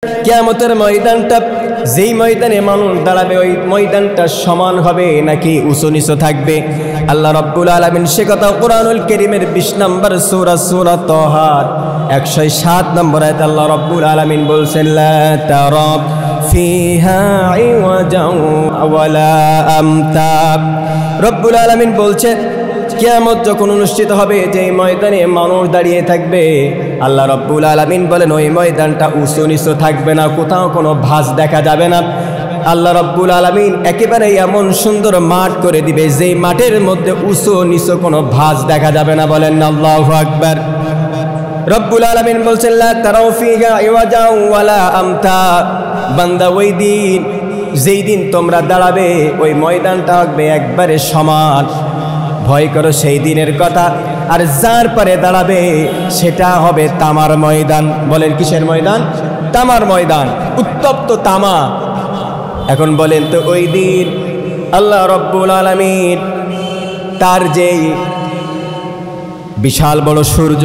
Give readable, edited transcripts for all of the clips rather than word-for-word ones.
কিয়ামতের ময়দানটা যেই ময়দানে মানুষ দাঁড়াবে ওই ময়দানটা সমান হবে নাকি উঁচু নিচু থাকবে? আল্লাহ রাব্বুল আলামিন সে কথা কোরআনুল কারীমের ২০ নম্বর সূরা তাহা ১০৭ নম্বর আয়াতে আল্লাহ রাব্বুল আলামিন বলছেন, লা তারা ফিহা ইওয়াজাও ওয়ালা আমতা। রব্বুল আলামিন বলছে কিয়ামত যখন অনুষ্ঠিত হবে, যে ময়দানে মানুষ দাঁড়িয়ে থাকবে, আল্লাহ রাব্বুল আলামিন বলেন ওই ময়দানটা উঁচু নিচু থাকবে না, কোথাও কোনো ভাঁজ দেখা যাবে না। আল্লাহ রাব্বুল আলামিন একেবারে এমন সুন্দর মাঠ করে দিবে যেই মাঠের মধ্যে উঁচু নিচু কোনো ভাঁজ দেখা যাবে না। বলেন না আল্লাহু আকবার। রব্বুল আলামিন বলছেন, লা তারাউ ফিহা ইওয়াজাও ওয়ালা আমতা। বান্দা ওই দিন, যেই দিন তোমরা দাঁড়াবে ওই ময়দানটা হবে একবারে সমান। ভয় করো সেই দিনের কথা। আর যার পরে দাঁড়াবে সেটা হবে তামার ময়দান। বলেন কিসের ময়দান? তামার ময়দান, উত্তপ্ত তামা। এখন বলেন তো ওই দিন আল্লাহ রাব্বুল আলামিন তার যেই বিশাল বড় সূর্য,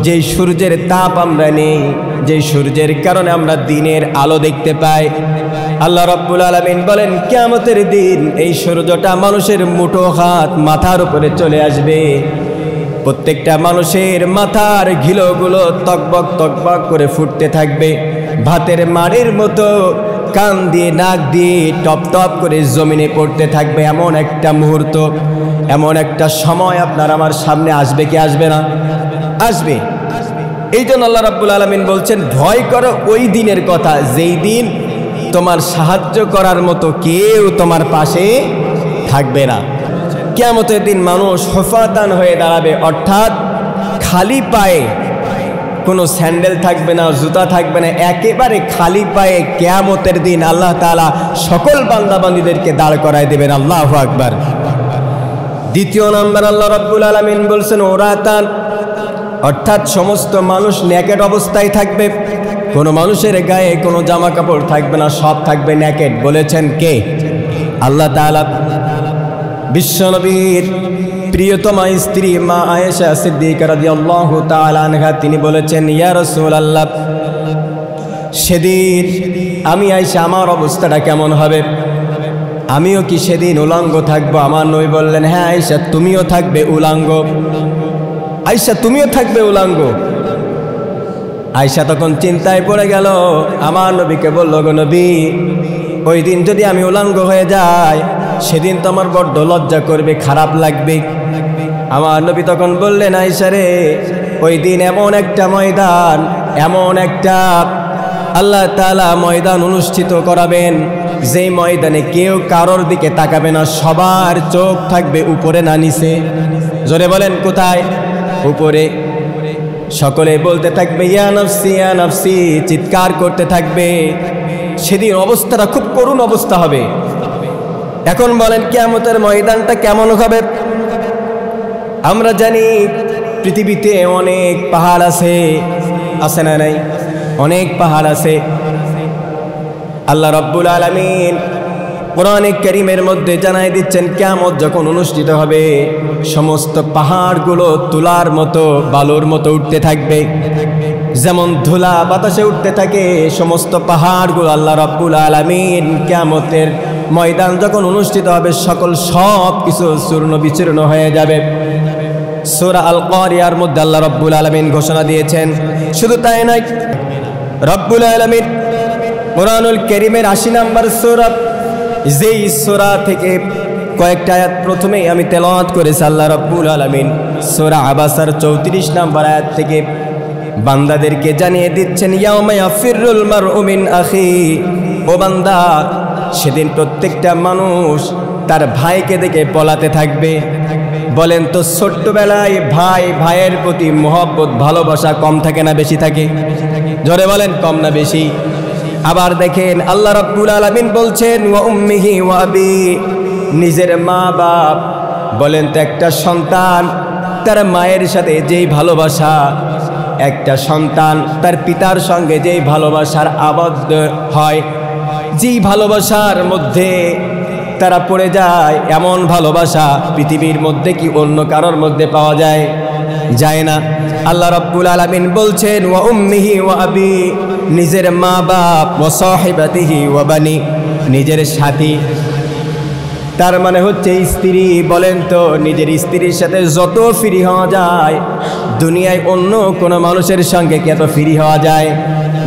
যেই সূর্যের তাপ আমরা নেই, যেই সূর্যের কারণে আমরা দিনের আলো দেখতে পাই, আল্লাহ রাব্বুল আলামিন বলেন কিয়ামতের দিন এই সূর্যটা মানুষের মুঠো হাত মাথার উপরে চলে আসবে। প্রত্যেকটা মানুষের মাথার ঘিলুগুলো তকবক তকবক করে ফুটতে থাকবে, ভাতের মাড়ির মতো কান দিয়ে নাক দিয়ে টপ টপ করে জমিনে পড়তে থাকবে। এমন একটা মুহূর্ত, এমন একটা সময় আপনার আমার সামনে আসবে কি আসবে না? আসবে। এই জন্য আল্লাহ রাব্বুল আলামিন বলছেন ভয় করো ওই দিনের কথা, যেই দিন তোমার সাহায্য করার মতো কেউ তোমার পাশে থাকবে না। কিয়ামতের দিন মানুষ হুফাতান হয়ে দাঁড়াবে, অর্থাৎ খালি পায়ে, কোনো স্যান্ডেল থাকবে না, জুতা থাকবে না, একেবারে খালি পায়ে কিয়ামতের দিন আল্লাহ তাআলা সকল বান্দাবান্দীদেরকে দাঁড় করায় দেবেন। আল্লাহু আকবার। দ্বিতীয় নম্বর আল্লাহ রাব্বুল আলামিন বলছেন ওরাতান, অর্থাৎ সমস্ত মানুষ নেকেড অবস্থায় থাকবে। কোনো মানুষের গায়ে কোনো জামা কাপড় থাকবে না, সব থাকবে নেকেড। বলেছেন কে? আল্লাহ তাআলা। বিশ্বনবীর প্রিয়তমা স্ত্রী মা আয়েশা সিদ্দিকা রাদিয়াল্লাহু তাআলা আনহা তিনি বলেছেন, ইয়া রাসূলুল্লাহ, সেদিন আমি আয়েশা আমার অবস্থাটা কেমন হবে? আমিও কি সেদিন উলঙ্গ থাকবো? আমার নবী বললেন, হ্যাঁ আয়েশা তুমিও থাকবে উলঙ্গ। আয়েশা তুমিও থাকবে উলঙ্গ। আয়েশা তখন চিন্তায় পড়ে গেল, আমার নবীকে বলল, গো নবী, ওই দিন যদি আমি উলঙ্গ হয়ে যাই সেদিন তো আমার বড্ড লজ্জা করবে, খারাপ লাগবে। আমার নবী তখন বললেন, আয়েশা রে, ওই দিন এমন একটা ময়দান, এমন একটা আল্লাহ তাআলা ময়দান অনুষ্ঠিত করাবেন, যেই ময়দানে কেউ কারোর দিকে তাকাবে না, সবার চোখ থাকবে উপরে না নিচে। জোরে বলেন কোথায়? উপরে। সকলে বলতে থাকবে ইয়া নাফসি ইয়া নাফসি, চিৎকার করতে থাকবে। সেদিন অবস্থাটা খুব করুণ অবস্থা হবে। এখন বলেন কিয়ামতের ময়দানটা কেমন হবে? আমরা জানি পৃথিবীতে অনেক পাহাড় আছে, আছে না নাই? অনেক পাহাড় আছে। আল্লাহ রাব্বুল আলামিন কোরআনে কারীমের মধ্যে জানাই দিচ্ছেন কিয়ামত যখন অনুষ্ঠিত হবে সমস্ত পাহাড়গুলো তুলার মতো, বালুর মতো উঠতে থাকবে। যেমন ধুলা বাতাসে উঠতে থাকে, সমস্ত পাহাড়গুলো আল্লাহ রাব্বুল আলামিন কিয়ামতের ময়দান যখন অনুষ্ঠিত হবে সব কিছু চূর্ণ বিচূর্ণ হয়ে যাবে। সূরা আল কারিয়ার মধ্যে আল্লাহ রাব্বুল আলামিন ঘোষণা দিয়েছেন। শুধু তাই নয়, রাব্বুল আলামিন কোরআনুল কারীমের ৮০ নম্বর সূরা, যেই সূরা থেকে কয়েকটা আয়াত প্রথমেই আমি তেলাওয়াত করেছি, আল্লাহ রাব্বুল আলামিন সূরা আবাসার ৩৪ নম্বর আয়াত থেকে বান্দাদেরকে জানিয়ে দিচ্ছেন, ইয়াউমা ইয়াফিরুল মারউ মিন আখি। ও বান্দা, সেদিন প্রত্যেকটা মানুষ তার ভাইকে দেখে পলাতে থাকবে। বলেন তো ছোট্টবেলায় ভাইয়ের প্রতি মহব্বত ভালোবাসা কম থাকে না বেশি থাকে? জোরে বলেন, কম না বেশি? আবার দেখেন আল্লাহ রাব্বুল আলামিন বলছেন ওয়া উম্মিহি ওয়া আবি, নিজের মা বাপ। বলেন তো একটা সন্তান তার মায়ের সাথে যেই ভালোবাসা, একটা সন্তান তার পিতার সঙ্গে যেই ভালোবাসার আবদ্ধ হয়, যেই ভালোবাসার মধ্যে তারা পড়ে যায়, এমন ভালোবাসা পৃথিবীর মধ্যে কি অন্য কারোর মধ্যে পাওয়া যায়? যায় না। আল্লাহ রাব্বুল আলামিন বলছেন ওয়া উম্মিহি ওয়া আবি, নিজের মা বাপ ওয়া সাহিবাতিহি ওয়া বানি, নিজের সাথী, তার মানে হচ্ছে স্ত্রী। বলেন তো নিজের স্ত্রীর সাথে যত ফ্রি হওয়া যায় দুনিয়ায় অন্য কোনো মানুষের সঙ্গে কি এত ফ্রি হওয়া যায়?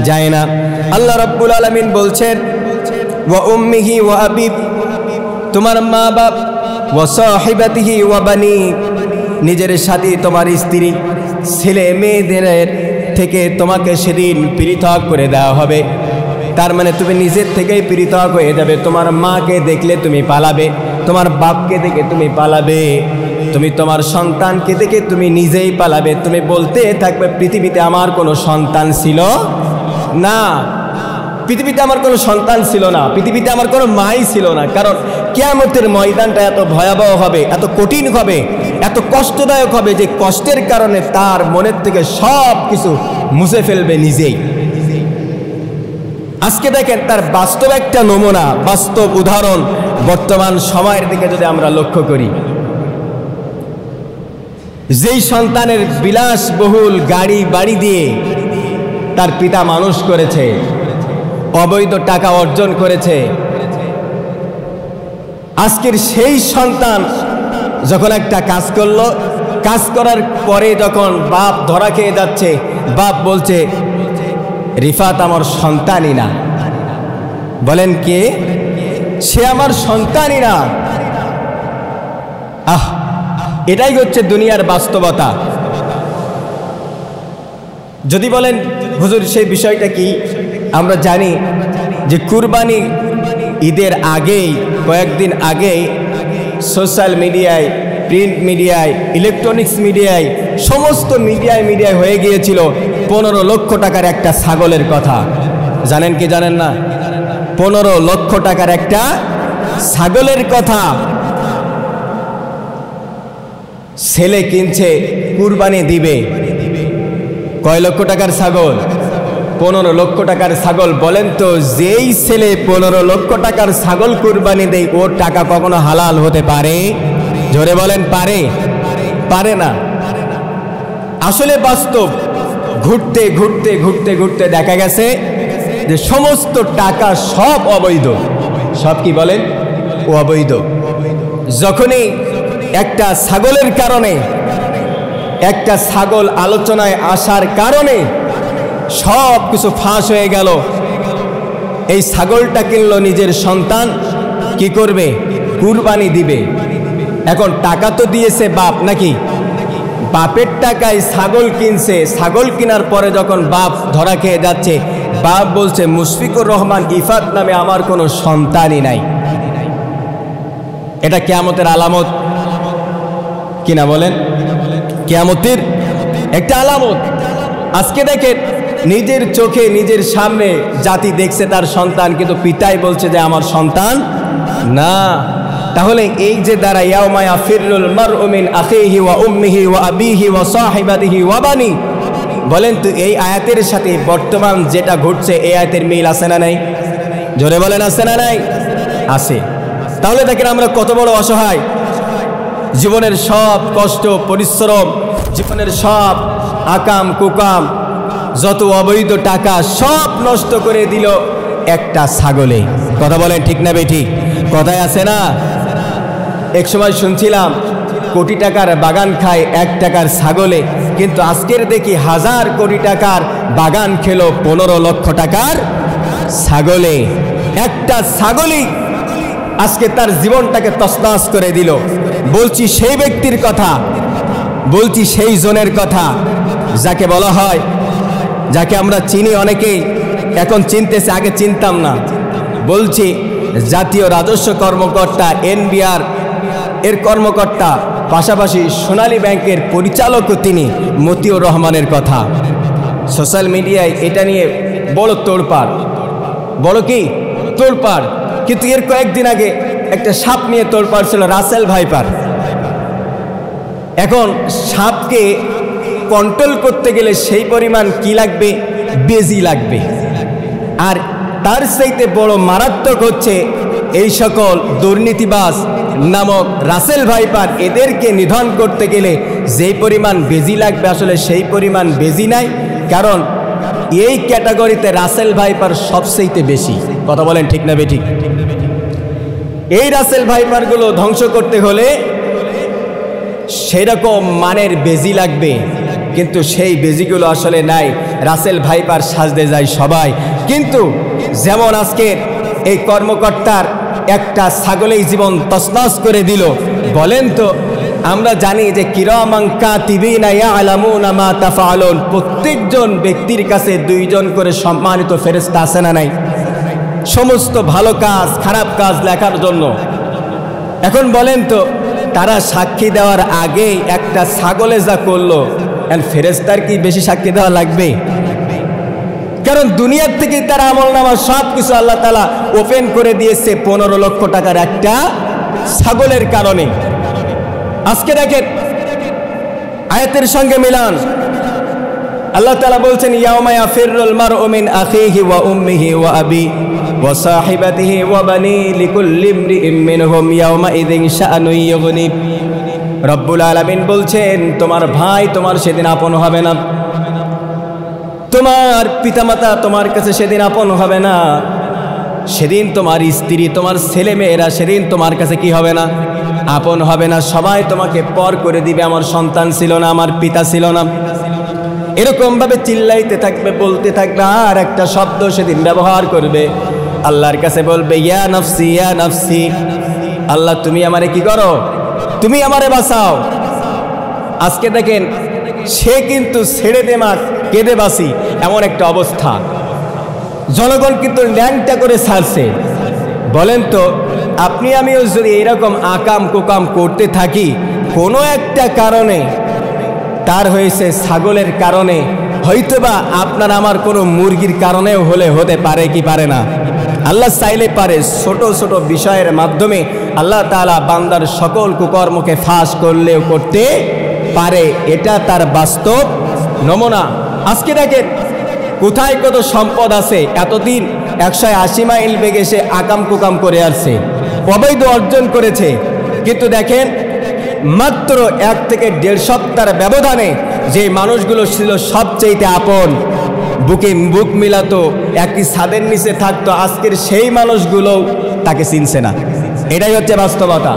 যায় না। আল্লাহ রাব্বুল আলামিন বলছেন ওয়া উম্মিহি ওয়া আবি, তোমার মা বাপ, ওয়া সাহিবাতিহি ওয়া বানি, নিজের সাথী তোমার স্ত্রী, ছেলে মেয়েদের থেকে তোমাকে সেদিন পৃথক করে দেওয়া হবে। তার মানে তুমি নিজের থেকেই পৃথক হয়ে যাবে। তোমার মাকে দেখলে তুমি পালাবে, তোমার বাপকে দেখে তুমি পালাবে, তুমি তোমার সন্তানকে দেখে তুমি নিজেই পালাবে। তুমি বলতে থাকবে পৃথিবীতে আমার কোনো সন্তান ছিল না, পৃথিবীতে আমার কোনো সন্তান ছিল না, পৃথিবীতে আমার কোনো মাই ছিল না। কারণ কিয়ামতের ময়দানটা এত ভয়াবহ হবে, এত কঠিন হবে, এত কষ্টদায়ক হবে যে কষ্টের কারণে তার মনের থেকে সব কিছু মুছে ফেলবে নিজেই। আজকে দেখেন তার বাস্তব একটা নমুনা, বাস্তব উদাহরণ বর্তমান সময়ের দিকে যদি আমরা লক্ষ্য করি। যেই সন্তানের বিলাসবহুল গাড়ি বাড়ি দিয়ে তার পিতা মানুষ করেছে, অবৈধ টাকা অর্জন করেছে, আজকের সেই সন্তান যখন একটা কাজ করলো, কাজ করার পরে যখন বাপ ধরা খেয়ে যাচ্ছে, বাপ বলছে রিফাত আমার সন্তানই না। বলেন কে? সে আমার সন্তানই না। এটাই হচ্ছে দুনিয়ার বাস্তবতা। যদি বলেন হুজুর সেই বিষয়টা কি, আমরা জানি যে কুরবানি ঈদের আগেই, কয়েকদিন আগেই সোশ্যাল মিডিয়ায়, প্রিন্ট মিডিয়ায়, ইলেকট্রনিক্স মিডিয়ায়, সমস্ত মিডিয়ায় হয়ে গিয়েছিল 15 লক্ষ টাকার একটা ছাগলের কথা। জানেন কি জানেন না? 15 লক্ষ টাকার একটা ছাগলের কথা ছেলে কিনছে, কুরবানি দিবে। কয় লক্ষ টাকার ছাগল? 15 লক্ষ টাকার ছাগল। বলেন তো যেই ছেলে 15 লক্ষ টাকার ছাগল কুরবানি দেয় ওর টাকা কখনো হালাল হতে পারে? জোরে বলেন পারে? পারে না। আসলে বাস্তব ঘুরতে ঘুরতে ঘুরতে ঘুরতে দেখা গেছে যে সমস্ত টাকা সব অবৈধ। সব কি বলেন? অবৈধ। যখনই একটা ছাগলের কারণে, একটা ছাগল আলোচনায় আসার কারণে সব কিছু ফাঁস হয়ে গেল। এই ছাগলটা কিনলো নিজের সন্তান, কি করবে? কুরবানি দিবে। এখন টাকা তো দিয়েছে বাপ, নাকি? বাপের টাকায় ছাগল কিনছে। ছাগল কেনার পরে যখন বাপ ধরা খেয়ে যাচ্ছে, বাপ বলছে মুশফিকুর রহমান ইফাত নামে আমার কোনো সন্তানই নাই। এটা কিয়ামতের আলামত কিনা বলেন? কিয়ামতের একটা আলামত। আজকে দেখেন নিজের চোখে নিজের সামনে জাতি দেখছে তার সন্তান, কিন্তু পিতাই বলছে যে আমার সন্তান না। তাহলে এই যে দ্বারা ইয়াউমা ইয়াফিরুল মারউ মিন আখিহি ওয়া উম্মিহি ওয়া আবিহি ওয়া সাহিবাতিহি ওয়া বানি, বলেন তো এই আয়াতের সাথে বর্তমান যেটা ঘটছে এই আয়াতের মিল আছে না নাই? জোরে বলেন আছে না নাই? আছে। তাহলে দেখেন আমরা কত বড় অসহায়। জীবনের সব কষ্ট পরিশ্রম, জীবনের সব আকাম কুকাম, যত অবৈধ টাকা সব নষ্ট করে দিল একটা ছাগলে। কথা বলেন ঠিক না বেঠিক? কথায় আছে না? এক সময় শুনছিলাম কোটি টাকার বাগান খায় 1 টাকার ছাগলে, কিন্তু আজকের দেখি 1000 কোটি টাকার বাগান খেলো 15 লক্ষ টাকার ছাগলে। একটা ছাগলই আজকে তার জীবনটাকে তছনছ করে দিল। বলছি সেই ব্যক্তির কথা, বলছি সেই জনের কথা যাকে বলা হয়, যাকে আমরা চিনি অনেকেই, এখন চিনতেছে, আগে চিনতাম না। বলছি জাতীয় রাজস্ব কর্মকর্তা, এনবিআর এর কর্মকর্তা, পাশাপাশি সোনালী ব্যাংকের পরিচালকও তিনি, মতিউর রহমানের কথা। সোশ্যাল মিডিয়ায় এটা নিয়ে বড় তোড়পাড়, বড় কি তোড়পাড়। কিন্তু এর কয়েকদিন আগে একটা সাপ নিয়ে তোড়পাড় ছিল, রাসেল ভাইপার। এখন সাপকে কন্ট্রোল করতে গেলে সেই পরিমাণ কি লাগবে? বেজি লাগবে। আর তার চাইতে বড় মারাত্মক হচ্ছে এই সকল দুর্নীতিবাজ নামক রাসেল ভাইপার। এদেরকে নিধন করতে গেলে যেই পরিমাণ বেজি লাগবে আসলে সেই পরিমাণ বেজি নাই। কারণ এই ক্যাটাগরিতে রাসেল ভাইপার সবচেয়ে বেশি। কথা বলেন ঠিক না বেঠিক? এই রাসেল ভাইপারগুলো ধ্বংস করতে হলে সেরকম মানের বেজি লাগবে, কিন্তু সেই বেজিগুলো আসলে নাই। রাসেল ভাইপার সাজতে যায় সবাই, কিন্তু যেমন আজকে এই কর্মকর্তার একটা ছাগলেই জীবন তছনছ করে দিল। বলেন তো, আমরা জানি যে কিরামান কাতিবিনা ইয়ালামুনা মা তাফআলুন, প্রত্যেকজন ব্যক্তির কাছে দুইজন করে সম্মানিত ফেরেশতা আছে না নাই? সমস্ত ভালো কাজ খারাপ কাজ লেখার জন্য। এখন বলেন তো, তারা সাক্ষী দেওয়ার আগেই একটা ছাগলে যা করলো, ফেরেশতার কি বেশি সাক্ষী দেওয়া লাগবে? কারণ দুনিয়ার থেকে তার আমলনামা সব কিছু আল্লাহ তাআলা ওপেন করে দিয়েছে 15 লক্ষ টাকার একটা ছাগলের কারণে। আজকে দেখেন আয়াতের সঙ্গে মিলান, আল্লাহ তাআলা বলছেন ইয়াউমা ইয়াফিরুল মারউ মিন আখিহি ওয়া উম্মিহি ওয়া আবি ওয়া সাহিবাতিহি ওয়া বানি লিকুল্লি ইমরিইম মিনহুম ইয়াউমা ইযিন শাআনুন ইউগনি। রব্বুল আলামিন বলছেন তোমার ভাই তোমার সেদিন আপন হবে না, তোমার পিতামাতা তোমার কাছে সেদিন আপন হবে না, সেদিন তোমার স্ত্রী তোমার ছেলে মেয়েরা সেদিন তোমার কাছে কি হবে না? আপন হবে না। সবাই তোমাকে পর করে দিবে, আমার সন্তান ছিল না, আমার পিতা ছিল না। এরকম ভাবে চিল্লাইতে থাকবে, বলতে থাকবে, আর একটা শব্দ সেদিন ব্যবহার করবে, আল্লাহর কাছে বলবে ইয়া নফসি ইয়া নফসি, আল্লাহ তুমি আমারে কি করো? তুমি আমারে বাঁচাও। আজকে দেখেন সে কিন্তু ছেড়ে দে মা কেঁদে বাসি, এমন একটা অবস্থা। জনগণ কিন্তু ল্যাংটা করে ছাড়ছে। বলেন তো, আপনি আমিও যদি এইরকম আকাম কুকাম করতে থাকি, কোনো একটা কারণে, তার হয়েছে ছাগলের কারণে, হয়তোবা আপনার আমার কোনো মুরগির কারণেও হলে হতে পারে কি পারে না? আল্লাহ চাইলে পারে। ছোট ছোট বিষয়ের মাধ্যমে আল্লাহ তাআলা বান্দার সকল কুকর্মকে ফাঁস করলেও করতে পারে, এটা তার বাস্তব নমুনা। আজকে দেখেন কোথায় কত সম্পদ আছে, এতদিন 180 মাইল বেগে সে আকাম কুকাম করে আসছে, অবৈধ অর্জন করেছে, কিন্তু দেখেন মাত্র 1 থেকে 1.5 সপ্তাহের ব্যবধানে যে মানুষগুলো ছিল সবচেয়ে আপন, বুকে বুক মিলাতো, একই ছাদের নিচে থাকতো, আজকের সেই মানুষগুলো তাকে চিনছে না। এটাই হচ্ছে বাস্তবতা,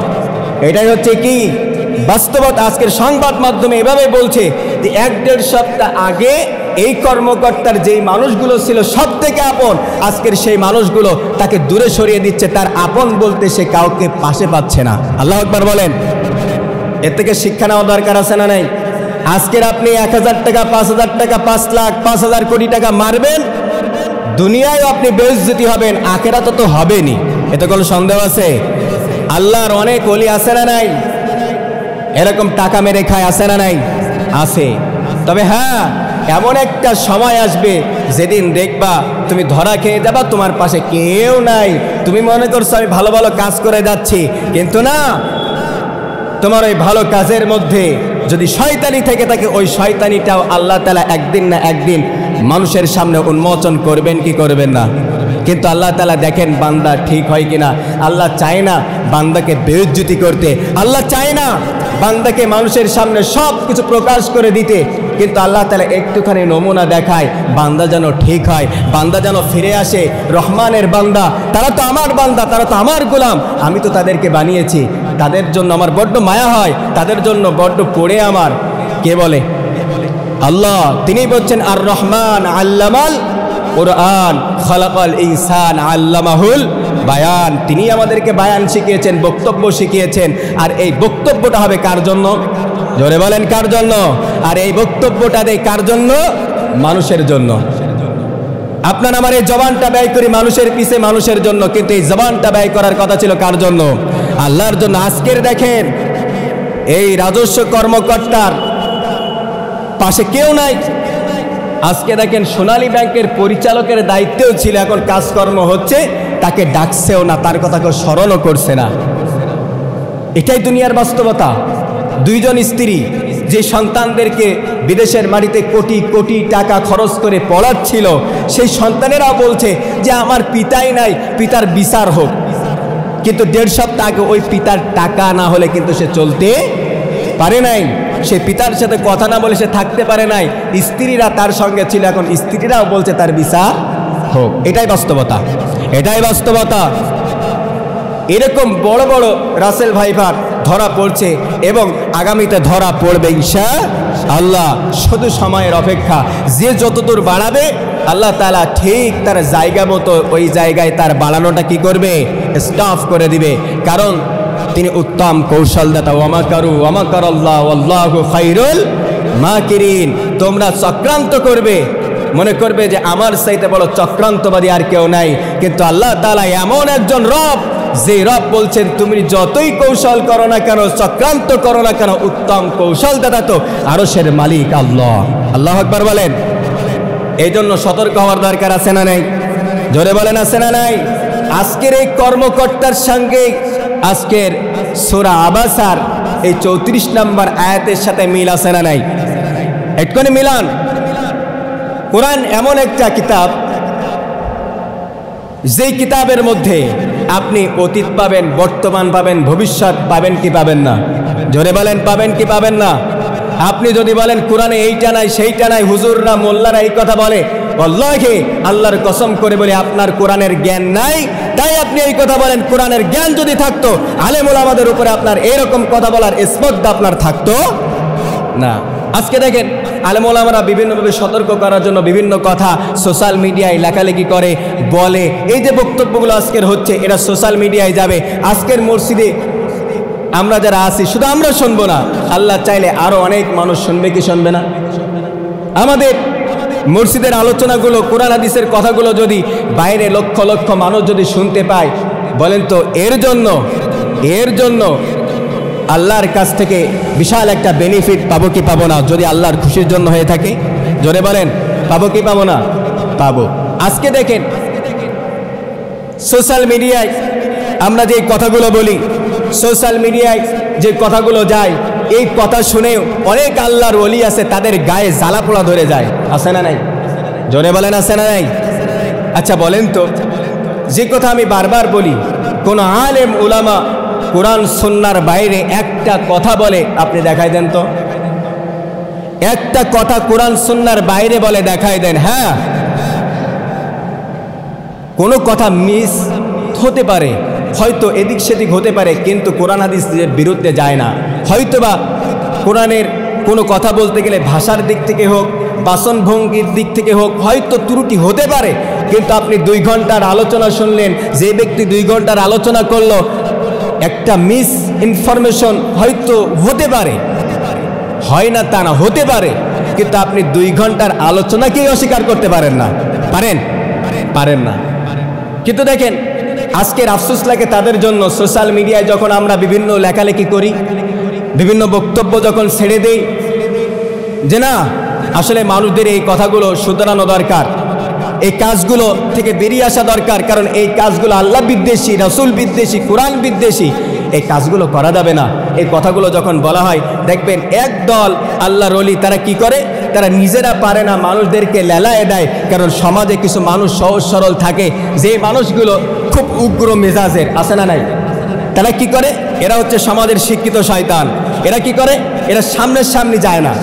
এটাই হচ্ছে কি বাস্তবতা। আজকের সংবাদ মাধ্যমে এভাবে বলছে যে 1-1.5 সপ্তাহ আগে এই কর্মকর্তার যেই মানুষগুলো ছিল সব থেকে আপন, আজকের সেই মানুষগুলো তাকে দূরে সরিয়ে দিচ্ছে, তার আপন বলতে সে কাউকে পাশে পাচ্ছে না। আল্লাহু আকবার বলেন। এর থেকে শিক্ষা নেওয়া দরকার আছে না নাই? আজকের আপনি 1000 টাকা 5000 টাকা 5 লাখ 5000 কোটি টাকা মারবেন, দুনিয়ায় আপনি বেইজ্জতি হবেন, আখিরাতে তো হবেনই, এতে কোনো সন্দেহ আছে? আল্লাহর অনেক ওলি আছে না নাই? এরকম টাকা মেরে খায় আছে না নাই? আছে। তবে হ্যাঁ, এমন একটা সময় আসবে যেদিন দেখবা তুমি ধরা খেয়ে যাবা, তোমার পাশে কেউ নাই, তুমি মনে করছো আমি ভালো ভালো কাজ করে যাচ্ছি, কিন্তু না, তোমার ওই ভালো কাজের মধ্যে যদি শয়তানি থেকে থাকে, ওই শয়তানিটাও আল্লাহ তাআলা একদিন না একদিন মানুষের সামনে উন্মোচন করবেন কি করবেন না? কিন্তু আল্লাহ তাআলা দেখেন বান্দা ঠিক হয় কিনা। আল্লাহ চায় না বান্দাকে বেইজ্জতি করতে, আল্লাহ চায় না বান্দাকে মানুষের সামনে সব কিছু প্রকাশ করে দিতে, কিন্তু আল্লাহ তাআলা একটুখানি নমুনা দেখায়, বান্দা যেন ঠিক হয়, বান্দা যেন ফিরে আসে। রহমানের বান্দা, তারা তো আমার বান্দা, তারা তো আমার গোলাম, আমি তো তাদেরকে বানিয়েছি, তাদের জন্য আমার বড্ড মায়া হয়, তাদের জন্য বড্ড পড়ে আমার। কে বলে? আল্লাহ। তিনি বলছেন আর রহমান আল্লামাল কুরআন খালাকাল ইনসান আল্লামাহুল বায়ান। তিনি আমাদেরকে বায়ান শিখিয়েছেন, বক্তব্য শিখিয়েছেন। আর এই বক্তব্যটা হবে কার জন্য? জোরে বলেন কার জন্য? আর এই বক্তব্যটা দেয় কার জন্য? মানুষের জন্য। আপনার আমার এই জবানটা ব্যয় করি মানুষের পিছে, মানুষের জন্য, কিন্তু এই জবানটা ব্যয় করার কথা ছিল কার জন্য? আল্লাহর জন্য। আজকের দেখেন এই রাজস্ব কর্মকর্তার পাশে কেউ নাই। আজকে দেখেন সোনালী ব্যাংকের পরিচালকের দায়িত্বেও ছিল, এখন কাজকর্ম হচ্ছে, তাকে ডাকছেও না, তার কথা কেউ স্মরণও করছে না। এটাই দুনিয়ার বাস্তবতা। 2 জন স্ত্রী যে সন্তানদেরকে বিদেশের মাটিতে কোটি কোটি টাকা খরচ করে পড়াচ্ছিল, সেই সন্তানেরাও বলছে যে আমার পিতাই নাই, পিতার বিচার হোক। কিন্তু 1.5 সপ্তাহ আগে ওই পিতার টাকা না হলে কিন্তু সে চলতে পারে নাই। সে পিতার সাথে কথা না বলে সে থাকতে পারে নাই, স্ত্রীরা তার সঙ্গে ছিল, এখন স্ত্রীরাও বলছে তার বিচার হোক। এটাই বাস্তবতা, এটাই বাস্তবতা। এরকম বড় বড় রাসেল ভাইপার ধরা পড়ছে এবং আগামীতে ধরা পড়বে ইনশাআল্লাহ। শুধু সময়ের অপেক্ষা। যে যতদূর বাড়াবে আল্লাহ তাআলা ঠিক তার জায়গা মতো ওই জায়গায় তার বাড়ানোটা কি করবে, স্টাফ করে দিবে, কারণ তিনি উত্তম কৌশলদাতা। ওয়া মাকারাল্লাহু ওয়াল্লাহু খায়রুল মাকিরিন। তোমরা চক্রান্ত করবে, মনে করবে যে আমার চাইতে বড় চক্রান্তবাদী আর কেউ নাই, কিন্তু আল্লাহ তাআলা এমন একজন রব, যে রব বলছেন তুমি যতই কৌশল করো না কেন, চক্রান্ত করো না কেন, উত্তম কৌশলদাতা তো আরশের মালিক আল্লাহ। আল্লাহু আকবার বলেন। এই জন্য সতর্ক হওয়ার দরকার আছে না নাই? জোরে বলেন আছে না নাই? আজকের এই কর্মকর্তার সঙ্গে আজকের সূরা আবাসার এই 34 নম্বর আয়াতের সাথে মিল আছে না নাই? একটুখানি মিলান। কোরআন এমন একটা কিতাব, যেই কিতাবের মধ্যে আপনি অতীত পাবেন, বর্তমান পাবেন, ভবিষ্যৎ পাবেন কি পাবেন না? জোরে বলেন পাবেন কি পাবেন না? আপনি যদি বলেন কোরআনে এইটা নাই সেইটা নাই, হুজুররা মোল্লারা এই কথা বলে, আল্লাহকে আল্লাহর কসম করে বলে আপনার কোরআনের জ্ঞান নাই, তাই আপনি এই কথা বলেন। কোরআনের জ্ঞান যদি থাকতো, আলেম ওলামাদের উপরে আপনার এরকম কথা বলার স্পর্ধা আপনার থাকতো না। আজকে দেখেন আলেম ওলামারা বিভিন্নভাবে সতর্ক করার জন্য বিভিন্ন কথা সোশ্যাল মিডিয়ায় লেখালেখি করে, বলে। এই যে বক্তব্যগুলো আজকের হচ্ছে, এটা সোশ্যাল মিডিয়ায় যাবে। আজকের মসজিদে আমরা যারা আছি, শুধু আমরা শুনবো না, আল্লাহ চাইলে আরো অনেক মানুষ শুনবে কি শুনবে না? আমাদের মসজিদের আলোচনাগুলো, কোরআন হাদিসের কথাগুলো যদি বাইরে লক্ষ লক্ষ মানুষ যদি শুনতে পায়, বলেন তো এর জন্য আল্লাহর কাছ থেকে বিশাল একটা বেনিফিট পাবো কি পাবো না? যদি আল্লাহর খুশির জন্য হয়ে থাকে, জোরে বলেন পাবো কি পাবো না? পাবো। আজকে দেখেন সোশ্যাল মিডিয়ায় আমরা যে কথাগুলো বলি, সোশ্যাল মিডিয়ায় যে কথাগুলো যায়, এই কথা শুনে অনেক আল্লাহর ওলি আছে, তাদের গায়ে জ্বালা পোড়া ধরে যায়, আছে না নাই? জোরে বলেন আছে না নাই? আচ্ছা বলেন তো, যে কথা আমি বারবার বলি, কোন আলেম উলামা কোরআন সুন্নাহর বাইরে একটা কথা বলে, আপনি দেখাই দেন তো, একটা কথা কোরআন সুন্নাহর বাইরে বলে দেখাই দেন। হ্যাঁ, কোনো কথা মিস হতে পারে, হয়তো এদিক সেদিক হতে পারে, কিন্তু কোরআন হাদিসের বিরুদ্ধে যায় না। হয়তোবা কোরআনের কোনো কথা বলতে গেলে ভাষার দিক থেকে হোক, বাচনভঙ্গির দিক থেকে হোক, হয়তো ত্রুটি হতে পারে, কিন্তু আপনি 2 ঘন্টার আলোচনা শুনলেন, যে ব্যক্তি 2 ঘন্টার আলোচনা করলো, একটা মিস ইনফরমেশন হয়তো হতে পারে, হয় না তা না, হতে পারে, কিন্তু আপনি 2 ঘন্টার আলোচনাকেই অস্বীকার করতে পারেন না। পারেন না। কিন্তু দেখেন আজকের আফসোস লাগে তাদের জন্য, সোশ্যাল মিডিয়ায় যখন আমরা বিভিন্ন লেখালেখি করি, বিভিন্ন বক্তব্য যখন ছেড়ে দেই, যে না আসলে মানুষদের এই কথাগুলো শুধরানো দরকার, এই কাজগুলো থেকে বেরিয়ে আসা দরকার, কারণ এই কাজগুলো আল্লাহ বিদ্বেষী, রাসূল বিদ্বেষী, কোরআন বিদ্বেষী, এই কাজগুলো করা যাবে না। এই কথাগুলো যখন বলা হয়, দেখবেন একদল আল্লাহর ওলি তারা কি করে, তারা নিজেরা পারে না, মানুষদেরকে লেলায় দেয়। কারণ সমাজে কিছু মানুষ সহজ সরল থাকে, যে মানুষগুলো খুব উগ্র মেজাজের, আছে না নাই? তারা কি করে, এরা হচ্ছে সমাজের শিক্ষিত শয়তান। এরা কি করে, এরা সামনে যায় না।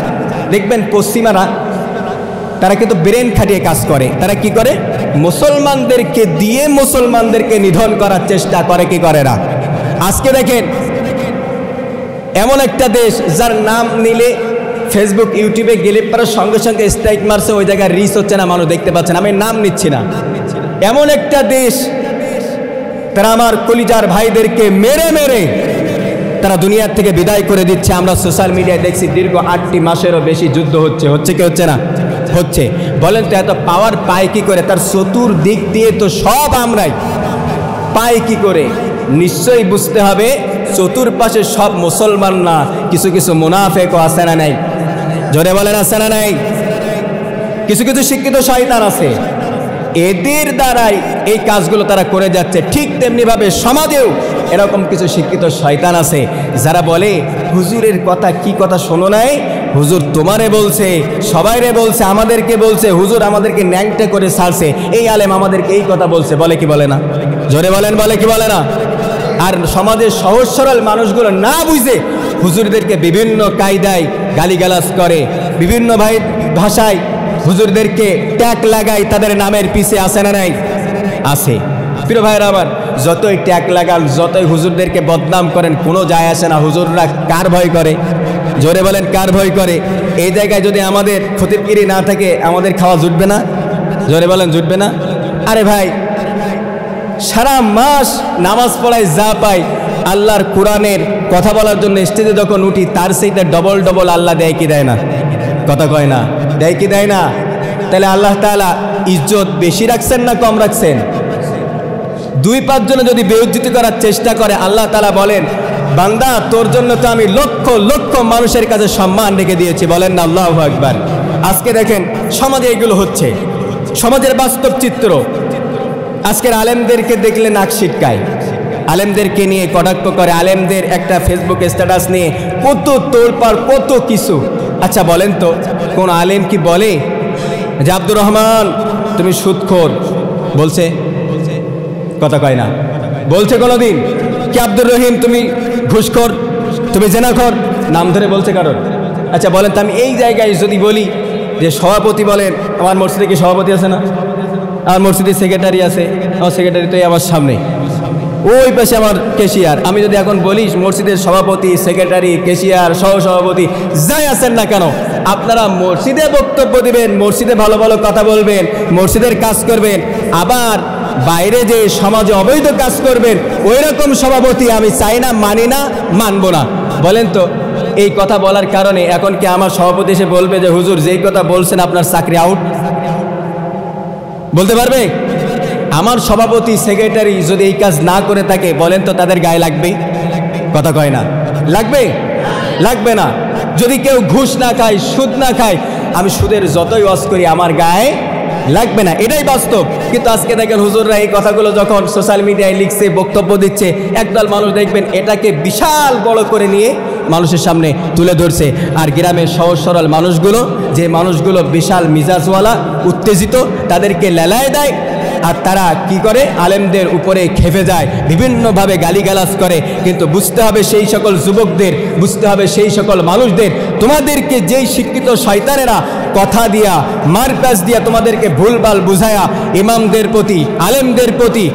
দেখবেন পশ্চিমারা তারা কিন্তু ব্রেন খাটিয়ে কাজ করে। তারা কি করে, মুসলমানদেরকে দিয়ে মুসলমানদেরকে নিধন করার চেষ্টা করে, কি করে না? আজকে দেখেন এমন একটা দেশ যার নাম নিলে ফেসবুক ইউটিউবে গেলে পরে সঙ্গে সঙ্গে স্ট্রাইক মারছে, ওই জায়গায় রিচ হচ্ছে না, মানুষ দেখতে পাচ্ছেন, আমি নাম নিচ্ছি না। এমন একটা দেশ, তারা আমার কলিজার ভাইদেরকে মেরে তারা দুনিয়ার থেকে বিদায় করে দিচ্ছে। আমরা সোশ্যাল মিডিয়ায় দেখছি দীর্ঘ 8টি মাসেরও বেশি যুদ্ধ হচ্ছে কি হচ্ছে না? হচ্ছে। বলেন তো এত পাওয়ার পায় কি করে? তার চতুর্দিক দিয়ে তো সব আমরাই, পায় কি করে? নিশ্চয়ই বুঝতে হবে চতুর্পাশে সব মুসলমান না, কিছু কিছু মুনাফিকও আছে না নাই? জোরে বলেন আছে না নাই? কিছু কিছু শিক্ষিত শয়তান আছে, এদের দ্বারাই এই কাজগুলো তারা করে যাচ্ছে। ঠিক তেমনিভাবে সমাজেও এরকম কিছু শিক্ষিত শয়তান আছে, যারা বলে হুজুরের কথা, কি কথা শোনো নাই? হুজুর তোমারে বলছে, সবাইরে বলছে, আমাদেরকে বলছে, হুজুর আমাদেরকে ন্যাংটে করে ছাড়ছে, এই আলেম আমাদেরকে এই কথা বলছে, বলে কি বলে না? জোরে বলেন বলে কি বলে না? আর সমাজের সহজ সরল মানুষগুলো না বুঝে হুজুরদেরকে বিভিন্ন কায়দায় গালিগালাজ করে, বিভিন্ন ভাষায় হুজুরদেরকে ট্যাগ লাগায়, তাদের নামের পিছে আসে না নাই? আছে। প্রিয় ভাইরা আবার, যতই ট্যাগ লাগান, যতই হুজুরদেরকে বদনাম করেন, কোনো যায় আসে না। হুজুররা কার ভয় করে? জোরে বলেন, কার ভয় করে? এই জায়গায় যদি আমাদের খতিবগিরি না থাকে, আমাদের খাওয়া জুটবে না? জোরে বলেন, জুটবে না? আরে ভাই, সারা মাস নামাজ পড়ায় যা পাই, আল্লাহর কোরআনের কথা বলার জন্য স্টেজে যখন উঠি, তার সেইটা ডবল ডবল আল্লাহ দেয় কি দেয় না? কথা কয় না? দেয় কি দেয় না? তাহলে আল্লাহ তাআলা ইজ্জত বেশি রাখছেন না কম রাখছেন? 2-5 জনে যদি বেইজ্জতি করার চেষ্টা করে, আল্লাহ তাআলা বলেন, বান্দা তোর জন্য তো আমি লক্ষ লক্ষ মানুষের কাছে সম্মান রেখে দিয়েছি। বলেন না আল্লাহু আকবার। আজকে দেখেন সমাজে এগুলো হচ্ছে, সমাজের বাস্তব চিত্র। আজকের আলেমদেরকে দেখলে নাক ছিটকায়, আলেমদেরকে নিয়ে কটাক্ষ করে, আলেমদের একটা ফেসবুক স্ট্যাটাস নিয়ে কত তোলপাড়, কত কিছু। আচ্ছা বলেন তো, কোন আলেম কি বলে যে আব্দুর রহমান তুমি সুদখোর? বলছে? কথা কয় না? বলছে কোনোদিন? কি আব্দুর রহিম তুমি ঘুষখোর, তুমি জেনাখোর? নাম ধরে বলছে কারণ? আচ্ছা বলেন তো, আমি এই জায়গায় যদি বলি যে সভাপতি বলেন, আমার মসজিদে কি সভাপতি আছে না? আমার মসজিদের সেক্রেটারি আছে, আমার সেক্রেটারি তো আমার সামনে, ওই পাশে আমার ক্যাশিয়ার। আমি যদি এখন বলি মসজিদের সভাপতি, সেক্রেটারি, ক্যাশিয়ার, সহসভাপতি যাই আছেন না কেন, আপনারা মসজিদে বক্তব্য দিবেন, মসজিদে ভালো ভালো কথা বলবেন, মসজিদের কাজ করবেন, আবার বাইরে যে সমাজে অবৈধ কাজ করবেন, ওই রকম সভাপতি আমি চাই না, মানি না, মানব না। বলেন তো, এই কথা বলার কারণে এখন কি আমার সভাপতি এসে বলবে যে হুজুর যেই কথা বলছেন আপনার চাকরি আউট? বলতে পারবে? আমার সভাপতি, সেক্রেটারি যদি এই কাজ না করে থাকে, বলেন তো তাদের গায়ে লাগবে? কথা কয় না? লাগবে? লাগবে না। যদি কেউ ঘুষ না খায়, সুদ না খায়, আমি সুদের যতই ওয়াজ করি আমার গায়ে লাগবে না, এটাই বাস্তব। কিন্তু আজকে দেখেন হুজুররা এই কথাগুলো যখন সোশ্যাল মিডিয়ায় লিখছে, বক্তব্য দিচ্ছে, একদল মানুষ দেখবেন এটাকে বিশাল বড় করে নিয়ে মানুষের সামনে তুলে ধরছে। আর গ্রামের সহজ সরল মানুষগুলো, যে মানুষগুলো বিশাল মিজাজওয়ালা, উত্তেজিত, তাদেরকে লেলায় দেয়। আর তারা কি করে? আলেমদের উপরে খেপে যায়, বিভিন্নভাবে গালিগালাজ করে। কিন্তু বুঝতে হবে সেই সকল যুবকদের, বুঝতে হবে সেই সকল মানুষদের, তোমাদেরকে যেই শিক্ষিত শয়তানেরা কথা দিয়া, মারপ্যাচ দিয়া তোমাদেরকে ভুলভাল বুঝায়া ইমামদের প্রতি, আলেমদের প্রতি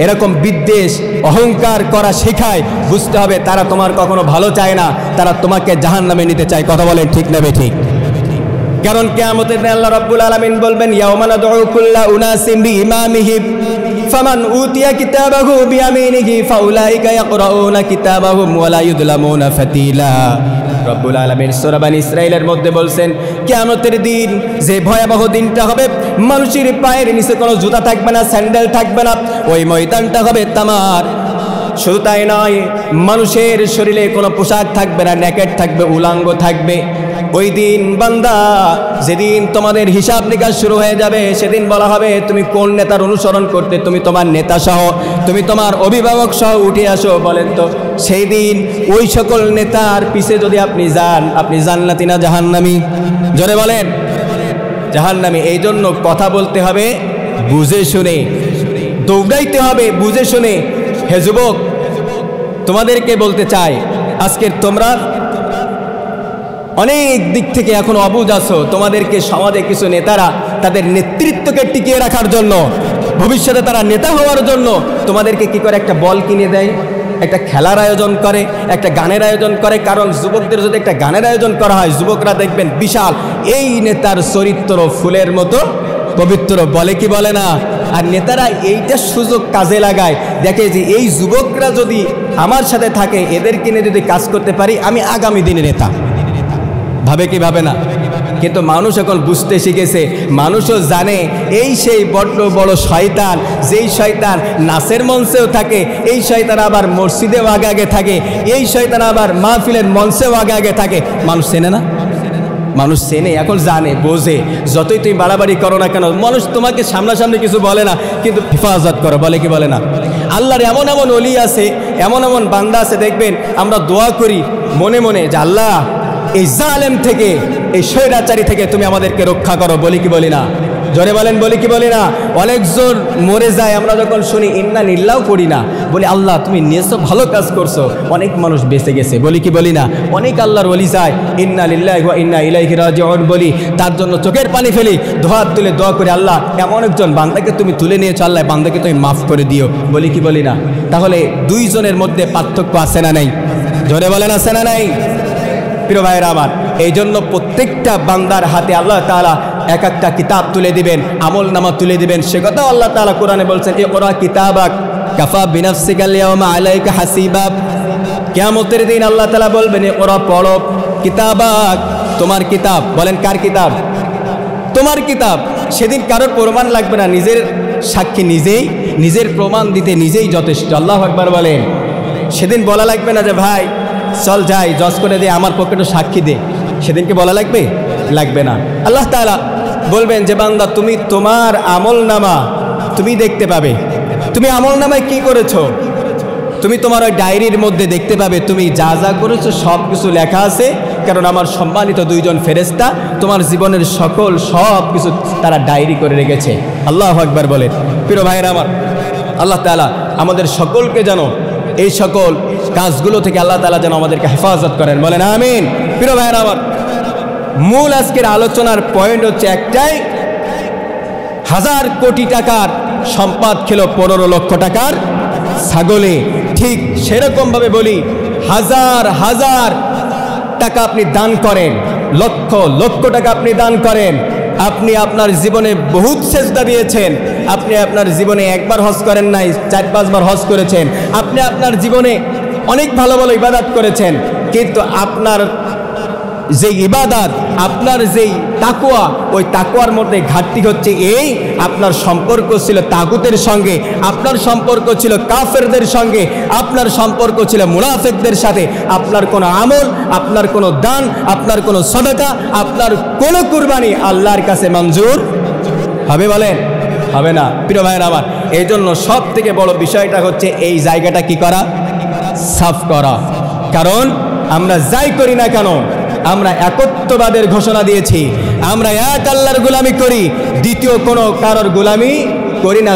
এরকম বিদ্বেষ, অহংকার করা শেখায়, বুঝতে হবে তারা তোমার কখনো ভালো চায় না, তারা তোমাকে জাহান্নামে নিতে চায়। কথা বলেন ঠিক না বেঠিক? কারণ কিয়ামতের দিন আল্লাহ রাব্বুল আলামিন বলবেন, ইয়াউমা নাদউ কুল্লা উনাসিম বিইমামিহিম ফামান উতিয়া কিতাবাহু বিয়ামিনিহি ফাউলাইকা ইয়াকরাউনা কিতাবাহুম ওয়া লা ইউযলামুনা ফাতিলা। রব্বুল আলামিন সূরা বানী ইসরাঈলের মধ্যে বলছেন, কিয়ামতের দিন যে ভয়াবহ দিনটা হবে, মানুষের পায়ের নিচে কোনো জুতা থাকবে না, স্যান্ডেল থাকবে না, ওই ময়দানটা হবে তামার। শুধু তাই নয়, মানুষের শরীরে কোনো পোশাক থাকবে না, নেকেট থাকবে, উলাঙ্গ থাকবে। ওই দিন বান্দা, যেদিন তোমাদের হিসাব নিকাশ শুরু হয়ে যাবে, সেদিন বলা হবে তুমি কোন নেতার অনুসরণ করতে, তুমি তোমার নেতা সহ, তুমি তোমার অভিভাবক সহ উঠে আসো। বলেন তো, সেই দিন ওই সকল নেতার পিছে যদি আপনি যান, আপনি জান্নাতি না জাহান্নামী? জোরে বলেন, জাহান্নামী। এই জন্য কথা বলতে হবে বুঝে শুনে, দৌড়াইতে হবে বুঝে শুনে। হে যুবক, তোমাদেরকে বলতে চাই, আজকের তোমরা অনেক দিক থেকে এখন অবুঝ আছো। তোমাদেরকে সমাজে কিছু নেতারা তাদের নেতৃত্বকে টিকিয়ে রাখার জন্য, ভবিষ্যতে তারা নেতা হওয়ার জন্য তোমাদেরকে কি করে? একটা বল কিনে দেয়, একটা খেলার আয়োজন করে, একটা গানের আয়োজন করে। কারণ যুবকদের যদি একটা গানের আয়োজন করা হয়, যুবকরা দেখবেন বিশাল, এই নেতার চরিত্র ফুলের মতো পবিত্র, বলে কি বলে না? আর নেতারা এইটা সুযোগ কাজে লাগায়, দেখে যে এই যুবকরা যদি আমার সাথে থাকে, এদেরকে নিয়ে যদি কাজ করতে পারি, আমি আগামী দিনে নেতা। ভাবে কি ভাবে না? কিন্তু মানুষ এখন বুঝতে শিখেছে, মানুষও জানে এই সেই বড্ড বড় শয়তান, যেই শয়তান নাচের মঞ্চেও থাকে, এই শয়তান আবার মসজিদেও আগে আগে থাকে, এই শয়তান আবার মাহফিলের মঞ্চেও আগে আগে থাকে। মানুষ চেনে না? মানুষ চেনে, এখন জানে, বোঝে। যতই তুমি বাড়াবাড়ি করো না কেন, মানুষ তোমাকে সামনাসামনি কিছু বলে না, কিন্তু হেফাজত করো, বলে কি বলে না? আল্লাহর এমন এমন ওলি আছে, এমন এমন বান্দা আছে, দেখবেন আমরা দোয়া করি মনে মনে যে আল্লাহ এই জালেম থেকে, এই স্বৈরাচারী থেকে তুমি আমাদেরকে রক্ষা করো, বলি কি বলি না? জোরে বলেন, বলি কি বলি না? অনেকজন মরে যায়, আমরা যখন শুনি ইন্না লিল্লাহ করি না, বলি আল্লাহ তুমি নিয়েছো, ভালো কাজ করছো, অনেক মানুষ বেঁচে গেছে, বলি কি বলি না? অনেক আল্লাহর ওলি যায় ইন্না লিল্লাহি ওয়া ইন্না ইলাইহি রাজিউন বলি, তার জন্য চোখের পানি ফেলি, দোহাত তুলে দোয়া করে, আল্লাহ এমন একজন বান্দাকে তুমি তুলে নিয়েছো, আল্লাহ বান্দাকে তুমি মাফ করে দিও, বলি কি বলি না? তাহলে দুইজনের মধ্যে পার্থক্য আছে না নাই? জোরে বলেন, আছে না নাই? প্রিয় ভাইয়েরা আমার, এই জন্য প্রত্যেকটা বান্দার হাতে আল্লাহ তাআলা এক একটা কিতাব তুলে দিবেন, আমল নামা তুলে দিবেন। সে কথা আল্লাহ তাআলা কোরআনে বলছেন, ইকরা কিতাবাক কাফা বিনাফসিকা আল-ইয়াওমা আলাইকা হাসিবা। কিয়ামতের দিন আল্লাহ তাআলা বলবেন, ইকরা পড়ো কিতাবাক, তোমার কিতাব। বলেন কার কিতাব? তোমার কিতাব। সেদিন কারোর প্রমাণ লাগবে না, নিজের সাক্ষী নিজেই, নিজের প্রমাণ দিতে নিজেই যথেষ্ট। আল্লাহু আকবার বলেন। সেদিন বলা লাগবে না যে ভাই চল যাই জজ করে দে, আমার পক্ষে তো সাক্ষী দে, সেদিনকে বলা লাগবে? লাগবে না। আল্লাহ তাআলা বলবেন যে বান্দা তুমি তোমার আমল নামা তুমি দেখতে পাবে, তুমি আমল নামায় কি করেছো, তুমি তোমার ওই ডায়েরির মধ্যে দেখতে পাবে তুমি যা যা করেছো সব কিছু লেখা আছে। কারণ আমার সম্মানিত দুইজন ফেরেশতা তোমার জীবনের সকল সব কিছু তারা ডায়েরি করে রেখেছে। আল্লাহু আকবার বলেন। প্রিয় ভাইয়েরা আমার, আল্লাহ তাআলা আমাদের সকলকে যেন এই সকল কাজগুলো থেকে আল্লাহ তাআলা যেন আমাদেরকে হেফাজত করেন, বলেন আমিন। প্রিয় ভাইয়েরা আমার, মূল আজকের আলোচনার পয়েন্ট হচ্ছে একটাই, 1000 কোটি টাকার সম্পদ খেল 15 লক্ষ টাকার ছাগলে। ঠিক সেরকমভাবে বলি, হাজার হাজার টাকা আপনি দান করেন, লক্ষ লক্ষ টাকা আপনি দান করেন, আপনি আপনার জীবনে বহুত সেজদা দিয়েছেন, আপনি আপনার জীবনে একবার হজ করেন নাই, 4-5 বার হজ করেছেন, আপনি আপনার জীবনে অনেক ভালো ভালো ইবাদত করেছেন, কিন্তু আপনার যেই ইবাদত, আপনার যেই তাকওয়া, ওই তাকওয়ার মধ্যে ঘাটতি হচ্ছে এই, আপনার সম্পর্ক ছিল তাগুতের সঙ্গে, আপনার সম্পর্ক ছিল কাফেরদের সঙ্গে, আপনার সম্পর্ক ছিল মুনাফিকদের সাথে। আপনার কোনো আমল, আপনার কোনো দান, আপনার কোনো সদকা, আপনার কোনো কুরবানি আল্লাহর কাছে মঞ্জুর হবে? বলেন হবে না। প্রিয় ভাইয়েরা আমার, এই জন্য সব থেকে বড় বিষয়টা হচ্ছে এই জায়গাটা কি করা? সাফ করা। কারণ আমরা যাই করি না কেন, আমরা একত্ববাদের ঘোষণা দিয়েছি, আমরা এক আল্লাহর গোলামি করি, দ্বিতীয় কোনো কারোর গোলামি করি না।